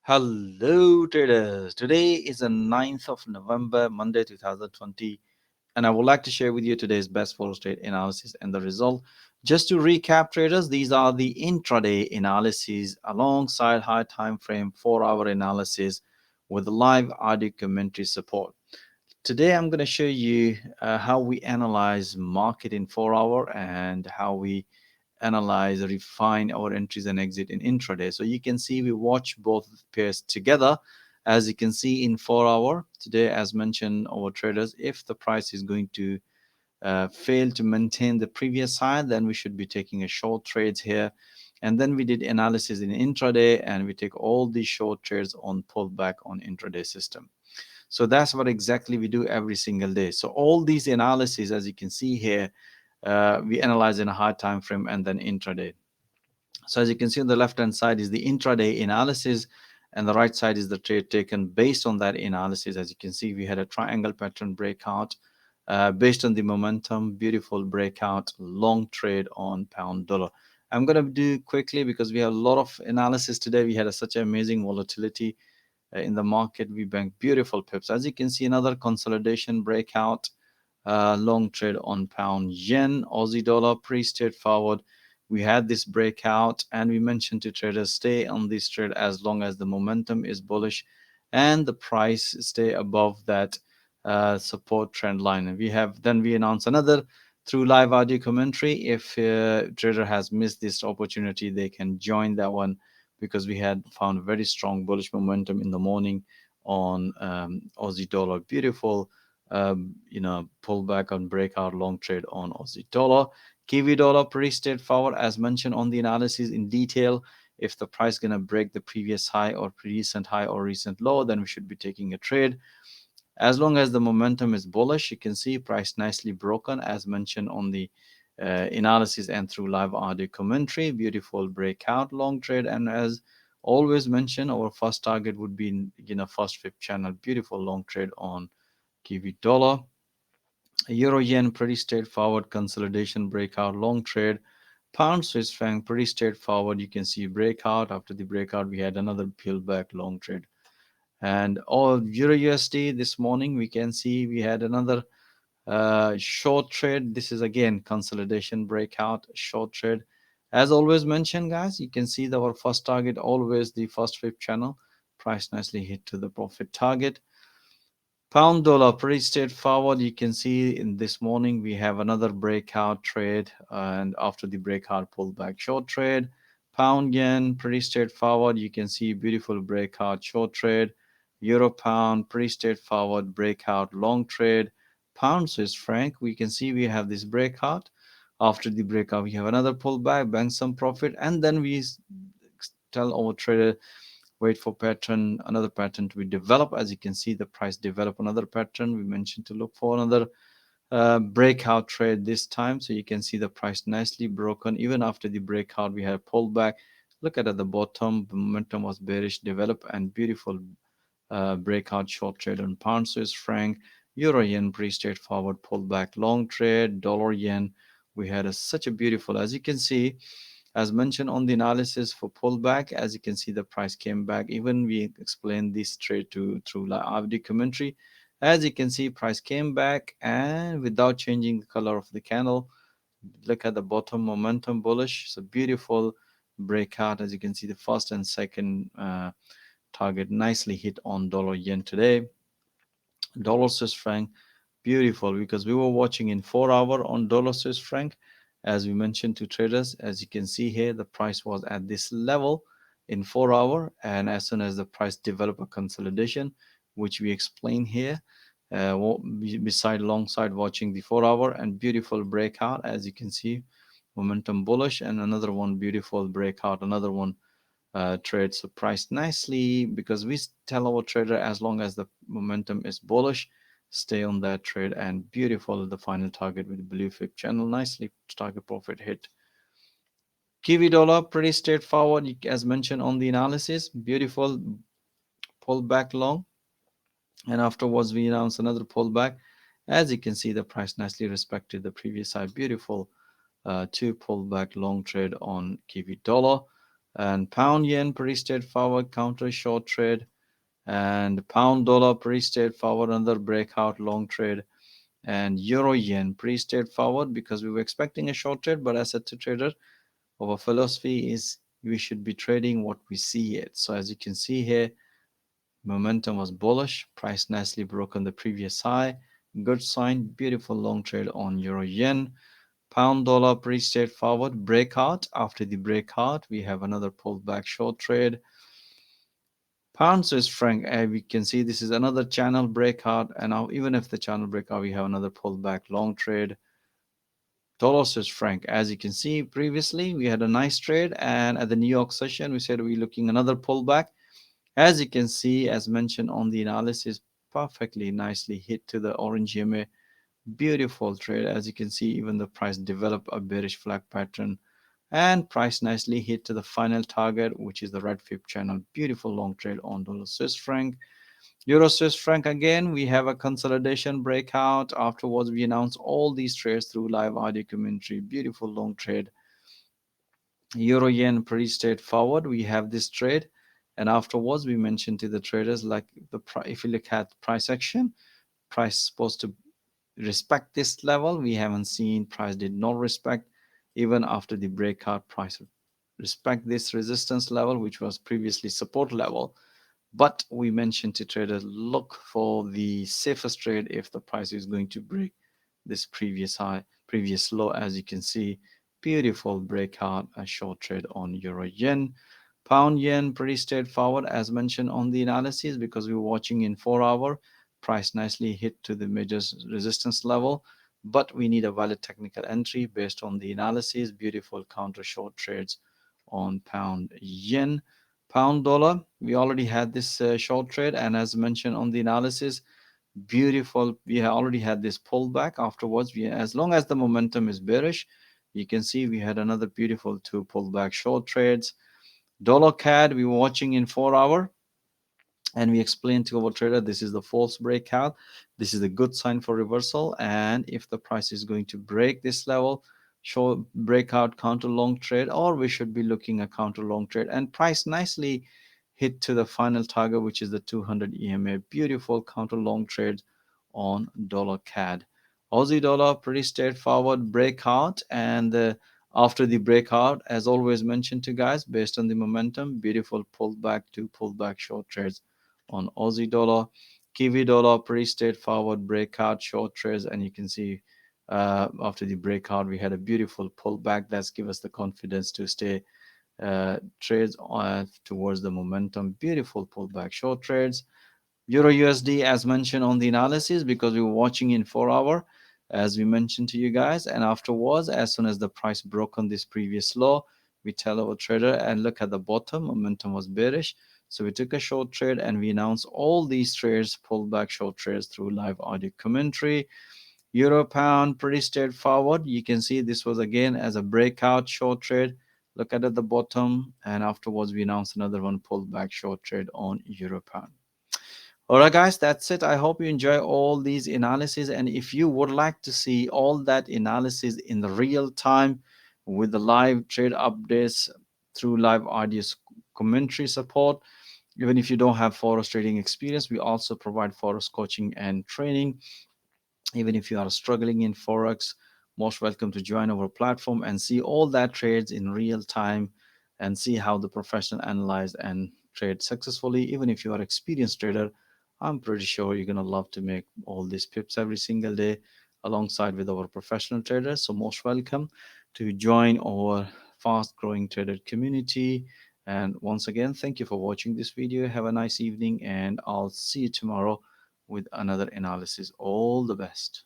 Hello traders. Today is the 9th of November, Monday 2020, and I would like to share with you today's best forex trade analysis and the result. Just to recap traders, these are the intraday analyses alongside high time frame 4-hour analysis with live audio commentary support. Today I'm going to show you how we analyze market in 4 hour and how we analyze, refine our entries and exit in intraday. So you can see we watch both pairs together. As you can see in 4 hour today, as mentioned, our traders, if the price is going to fail to maintain the previous high, then we should be taking a short trades here. And then we did analysis in intraday, and we take all these short trades on pullback on intraday system. So that's what exactly we do every single day. So all these analyses, as you can see here, we analyze in a high time frame and then intraday. So as you can see on the left hand side is the intraday analysis, and the right side is the trade taken based on that analysis. As you can see, we had a triangle pattern breakout based on the momentum, beautiful breakout, long trade on pound dollar. I'm going to do quickly because we have a lot of analysis today. We had such amazing volatility in the market. We banked beautiful pips. As you can see, another consolidation breakout, long trade on pound yen, Aussie dollar, pretty straightforward. We had this breakout and we mentioned to traders stay on this trade as long as the momentum is bullish and the price stay above that support trend line. And we announce another through live audio commentary. If trader has missed this opportunity, they can join that one because we had found very strong bullish momentum in the morning on Aussie dollar. Beautiful pullback on breakout long trade on Aussie dollar. Kiwi dollar, pretty straightforward as mentioned on the analysis in detail. If the price gonna break the previous high or recent high or recent low, then we should be taking a trade. As long as the momentum is bullish, you can see price nicely broken as mentioned on the analysis and through live audio commentary. Beautiful breakout long trade, and as always mentioned, our first target would be first fifth channel. Beautiful long trade on Kiwi dollar. Euro yen, pretty straightforward consolidation breakout long trade. Pound Swiss franc, pretty straightforward. You can see breakout. After the breakout, we had another pullback long trade. And all Euro USD this morning, we can see we had another short trade. This is again consolidation breakout short trade. As always mentioned, guys, you can see that our first target always the first fifth channel. Price nicely hit to the profit target. Pound dollar, pretty straightforward. You can see in this morning we have another breakout trade, and after the breakout pullback short trade. Pound yen, pretty straightforward. You can see beautiful breakout short trade. Euro pound, pretty straightforward breakout long trade. Pound Swiss franc, we can see we have this breakout. After the breakout, we have another pullback, bank some profit, and then we tell our trader wait for pattern, another pattern to be developed. As you can see, the price develop another pattern. We mentioned to look for another breakout trade this time. So you can see the price nicely broken. Even after the breakout, we had a pullback. Look at the bottom, the momentum was bearish, develop and beautiful breakout short trade on pound Swiss franc. Euro yen, pretty straightforward pullback long trade. Dollar yen, we had such a beautiful, as you can see, as mentioned on the analysis for pullback. As you can see, the price came back. Even we explained this trade through live commentary. As you can see, price came back and without changing the color of the candle. Look at the bottom, momentum bullish. It's a beautiful breakout. As you can see, the first and second target nicely hit on dollar yen today. Dollar Swiss franc, beautiful, because we were watching in 4 hour on dollar Swiss franc. As we mentioned to traders, as you can see here, the price was at this level in 4 hour, and as soon as the price develop a consolidation, which we explain here, beside alongside watching the 4 hour and beautiful breakout. As you can see, momentum bullish, and another one beautiful breakout, another one trade. So priced nicely, because we tell our trader as long as the momentum is bullish, stay on that trade. And beautiful, the final target with blue fib channel, nicely target profit hit. Kiwi dollar, pretty straightforward as mentioned on the analysis. Beautiful pullback long, and afterwards we announce another pullback. As you can see, the price nicely respected the previous high. Beautiful two pullback long trade on Kiwi dollar. And pound yen pretty straightforward counter short trade, and pound dollar pretty straightforward another breakout long trade, and euro yen pretty straightforward because we were expecting a short trade, but as a trader, our philosophy is we should be trading what we see it. So as you can see here, momentum was bullish, price nicely broke on the previous high, good sign, beautiful long trade on euro yen. Pound dollar pretty straightforward breakout. After the breakout, we have another pullback short trade. Pound Swiss franc, we can see this is another channel breakout, and now even if the channel breakout, we have another pullback long trade. Dollar Swiss franc, as you can see previously, we had a nice trade, and at the New York session, we said we're looking another pullback. As you can see, as mentioned on the analysis, perfectly nicely hit to the orange EMA. Beautiful trade. As you can see, even the price developed a bearish flag pattern, and price nicely hit to the final target, which is the red fib channel. Beautiful long trade on dollar Swiss franc. Euro Swiss franc, again we have a consolidation breakout. Afterwards we announce all these trades through live audio commentary. Beautiful long trade. Euro yen pretty straightforward, we have this trade, and afterwards we mentioned to the traders like if you look at price action, price supposed to respect this level. We haven't seen price did not respect. Even after the breakout, price respect this resistance level, which was previously support level. But we mentioned to traders look for the safest trade if the price is going to break this previous high, previous low. As you can see, beautiful breakout, a short trade on euro yen. Pound yen pretty straightforward as mentioned on the analysis, because we were watching in 4 hour. Price nicely hit to the major resistance level, but we need a valid technical entry based on the analysis. Beautiful counter short trades on pound yen. Pound dollar, we already had this short trade, and as mentioned on the analysis, beautiful, we have already had this pullback. Afterwards, as long as the momentum is bearish, you can see we had another beautiful two pullback short trades. Dollar CAD, we were watching in 4 hour, and we explained to our trader this is the false breakout. This is a good sign for reversal, and if the price is going to break this level, show breakout counter long trade, or we should be looking at counter long trade, and price nicely hit to the final target, which is the 200 EMA. Beautiful counter long trade on dollar CAD. Aussie dollar pretty straightforward breakout, and after the breakout, as always mentioned to guys, based on the momentum, beautiful pullback to pullback short trades on Aussie dollar. Kiwi dollar pretty straightforward breakout short trades, and you can see after the breakout we had a beautiful pullback. That's give us the confidence to stay trades towards the momentum. Beautiful pullback short trades. Euro USD, as mentioned on the analysis, because we were watching in 4 hour, as we mentioned to you guys, and afterwards, as soon as the price broke on this previous low, we tell our trader and look at the bottom, momentum was bearish. So we took a short trade and we announced all these trades, pullback short trades through live audio commentary. Euro pound, pretty straightforward. You can see this was again as a breakout short trade. Look at the bottom, and afterwards we announced another one pullback short trade on euro pound. All right, guys, that's it. I hope you enjoy all these analyses. And if you would like to see all that analysis in the real time with the live trade updates through live audio commentary support, even if you don't have Forex trading experience, we also provide Forex coaching and training. Even if you are struggling in Forex, most welcome to join our platform and see all that trades in real time and see how the professional analyze and trade successfully. Even if you are experienced trader, I'm pretty sure you're going to love to make all these pips every single day alongside with our professional traders. So most welcome to join our fast growing trader community. And once again, thank you for watching this video. Have a nice evening, and I'll see you tomorrow with another analysis. All the best.